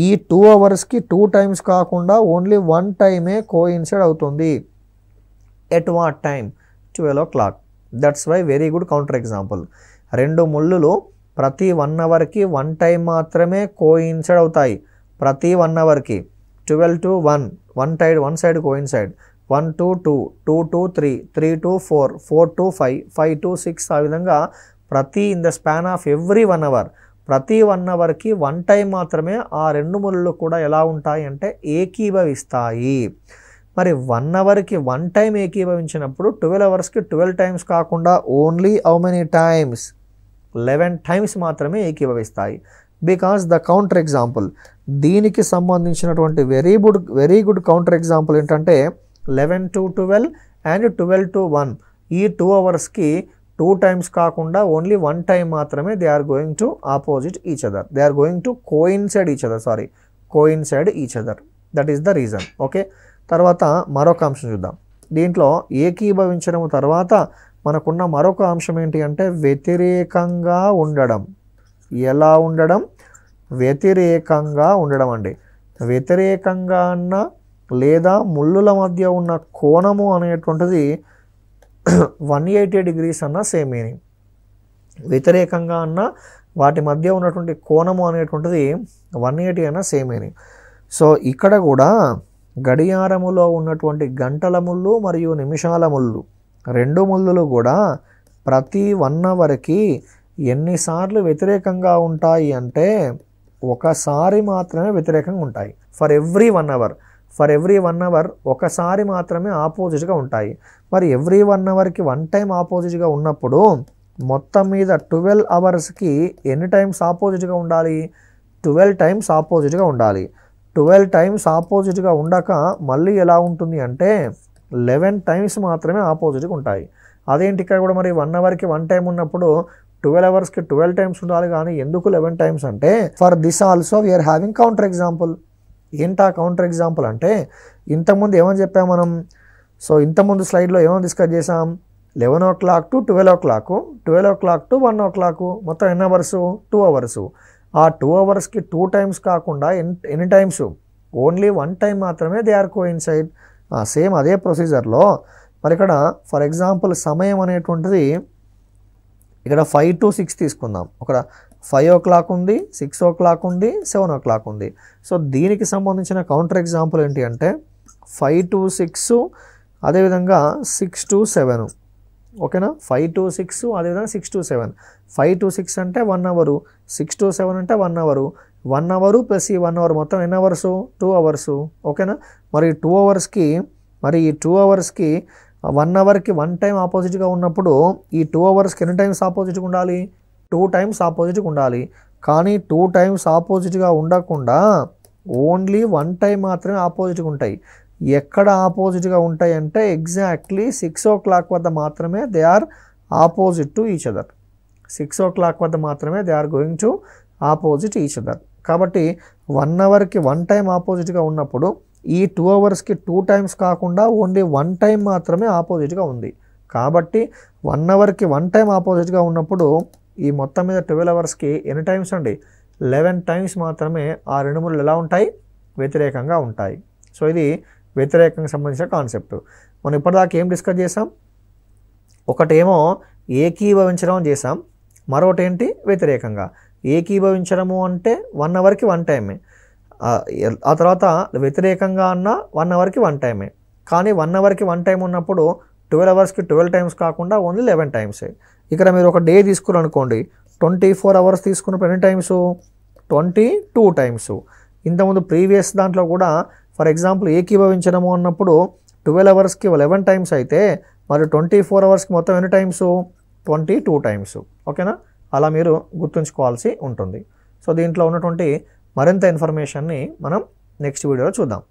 ఈ 2 అవర్స్కి 2 టైమ్స్ కాకుండా ఓన్లీ 1 టైమే కోయిన్సైడ్ అవుతుంది. At what time? 12 o'clock. That's why very good counter example. రెండు ముళ్ళులు ప్రతి 1 అవర్కి 1 టైం మాత్రమే కోయిన్సైడ్ అవుతాయి. ప్రతి 1 అవర్కి 12 to 1 1 side coincide, 1 to 2 2 to 3 3 to 4 4 to 5 5 to 6 ఆ విధంగా ప్రతి in the span of every 1 hour ప్రతి 1 అవర్కి 1 టైం మాత్రమే ఆ రెండు ముళ్ళు కూడా ఎలా ఉంటాయి అంటే ఏకీభవిస్తాయి. మరి 1 అవర్కి 1 టైం ఏకీభవించినప్పుడు 12 అవర్స్కి 12 టైమ్స్ కాకుండా only how many times? 11 times మాత్రమే ఏకీభవిస్తాయి. బికాస్ ద కౌంటర్ ఎగ్జాంపుల్ దీనికి సంబంధించినటువంటి వెరీ గుడ్ కౌంటర్ ఎగ్జాంపుల్ ఏంటంటే 11 to 12 అండ్ 12 to 1 ఈ 2 అవర్స్కి 2 టైమ్స్ కాకుండా ఓన్లీ 1 టైం మాత్రమే they are going to opposite each other, they are going to coincide each other, coincide each other. That is the reason. Okay, తర్వాత మరొక అంశం చూద్దాం. దీంట్లో ఏకీభవించడం తర్వాత మనకున్న మరొక అంశం ఏంటి అంటే వ్యతిరేకంగా ఉండడం. ఎలా ఉండడం? వ్యతిరేకంగా ఉండడం అండి. వ్యతిరేకంగా అన్న లేదా ముళ్ళుల మధ్య ఉన్న కోణము అనేటువంటిది 180 degrees అన్న సేమ్ మీనింగ్. వ్యతిరేకంగా అన్న వాటి మధ్య ఉన్నటువంటి కోణము అనేటువంటిది 180 అన్న సేమ్ మీనింగ్. సో ఇక్కడ కూడా గడియారములో ఉన్నటువంటి గంటల ముళ్ళు మరియు నిమిషాల ముళ్ళు, రెండు ముళ్ళులు కూడా ప్రతి 1 అవర్కి ఎన్నిసార్లు వ్యతిరేకంగా ఉంటాయి అంటే ఒకసారి మాత్రమే వ్యతిరేకంగా ఉంటాయి. ఫర్ ఎవ్రీ 1 అవర్ ఒకసారి మాత్రమే ఆపోజిట్గా ఉంటాయి. మరి ఎవ్రీ 1 అవర్కి 1 టైం ఆపోజిట్గా ఉన్నప్పుడు మొత్తం మీద 12 అవర్స్కి ఎన్ని టైమ్స్ ఆపోజిట్గా ఉండాలి? 12 టైమ్స్ ఆపోజిట్గా ఉండాలి. 12 టైమ్స్ ఆపోజిట్గా ఉండక మళ్ళీ ఎలా ఉంటుంది అంటే 11 టైమ్స్ మాత్రమే ఆపోజిట్గా ఉంటాయి. అదేంటి ఇక్కడ కూడా మరి 1 అవర్కి 1 టైం ఉన్నప్పుడు 12 అవర్స్కి 12 టైమ్స్ ఉండాలి, కానీ ఎందుకు 11 టైమ్స్ అంటే for this also we're having counter example. ఏంటా కౌంటర్ ఎగ్జాంపుల్ అంటే ఇంతకుముందు ఏమని చెప్పాం మనం? సో ఇంతకుముందు స్లైడ్లో ఏమని డిస్కస్ చేసాం? 11 o'clock to 12 o'clock, 12 o'clock to 1 o'clock, మొత్తం ఎన్ని అవర్సు? 2 అవర్స్. ఆ 2 అవర్స్కి 2 టైమ్స్ కాకుండా ఎన్ని టైమ్స్? ఓన్లీ 1 టైం మాత్రమే దే ఆర్ కోయిన్సైడ్. సేమ్ అదే ప్రొసీజర్లో మరి ఇక్కడ ఫర్ ఎగ్జాంపుల్ సమయం అనేటువంటిది ఇక్కడ 5 to 6 తీసుకుందాం. ఇక్కడ 5 o'clock ఉంది, 6 o'clock ఉంది, 7 o'clock ఉంది. సో దీనికి సంబంధించిన కౌంటర్ ఎగ్జాంపుల్ ఏంటి అంటే 5 to 6, అదేవిధంగా 6 to 7. ఓకేనా? 5 to 6, అదేవిధంగా 6 to 7. 5 to 6 అంటే 1 అవరు, 6 to 7 అంటే 1 అవరు. 1 అవరు ప్లస్ ఈ 1 అవర్ మొత్తం ఎన్ని అవర్సు? 2 అవర్సు. ఓకేనా? మరి 2 అవర్స్కి ఈ 2 అవర్స్కి 1 అవర్కి 1 టైం ఆపోజిట్గా ఉన్నప్పుడు ఈ 2 అవర్స్కి ఎన్ని టైమ్స్ ఆపోజిట్గా ఉండాలి? 2 టైమ్స్ ఆపోజిట్గా ఉండాలి. కానీ 2 టైమ్స్ ఆపోజిట్గా ఉండకుండా ఓన్లీ 1 టైం మాత్రమే ఆపోజిట్గా ఉంటాయి. ఎక్కడ ఆపోజిట్గా ఉంటాయి అంటే ఎగ్జాక్ట్లీ 6 o'clock వద్ద మాత్రమే they are opposite to each other. 6 o'clock వద్ద మాత్రమే they are going to opposite each other. కాబట్టి 1 అవర్కి 1 టైం ఆపోజిట్గా ఉన్నప్పుడు ఈ 2 అవర్స్కి 2 టైమ్స్ కాకుండా ఓన్లీ 1 టైం మాత్రమే ఆపోజిట్గా ఉంది. కాబట్టి 1 అవర్కి 1 టైం ఆపోజిట్గా ఉన్నప్పుడు ఈ మొత్తం మీద 12 అవర్స్కి ఎన్ని టైమ్స్ అండి? 11 టైమ్స్ మాత్రమే ఆ రెండు ముళ్ళు ఎలా ఉంటాయి? వ్యతిరేకంగా ఉంటాయి. సో ఇది వ్యతిరేకంగా సంబంధించిన కాన్సెప్ట్. మనం ఇప్పటిదాకా ఏం డిస్కస్ చేసాం? ఒకటేమో ఏకీభవించడం చేసాం, మరొకటి ఏంటి? వ్యతిరేకంగా. ఏకీభవించడము అంటే 1 అవర్కి 1 టైమే, ఆ తర్వాత వ్యతిరేకంగా అన్న 1 అవర్కి 1 టైమే. కానీ 1 అవర్కి 1 టైం ఉన్నప్పుడు 12 అవర్స్కి 12 టైమ్స్ కాకుండా ఓన్లీ 11 టైమ్సే. ఇక్కడ మీరు ఒక డే తీసుకున్నారనుకోండి, 24 అవర్స్ తీసుకున్నప్పుడు ఎన్ని టైమ్స్? 22 టైమ్స్. ఇంతకుముందు ప్రీవియస్ దాంట్లో కూడా ఫర్ ఎగ్జాంపుల్ ఏకీభవించడము అన్నప్పుడు 12 అవర్స్కి 11 టైమ్స్ అయితే మరి 24 అవర్స్కి మొత్తం ఎన్ని టైమ్స్? 22 టైమ్స్. ఓకేనా? అలా మీరు గుర్తుంచుకోవాల్సి ఉంటుంది. సో దీంట్లో ఉన్నటువంటి మరింత ఇన్ఫర్మేషన్ని మనం నెక్స్ట్ వీడియోలో చూద్దాం.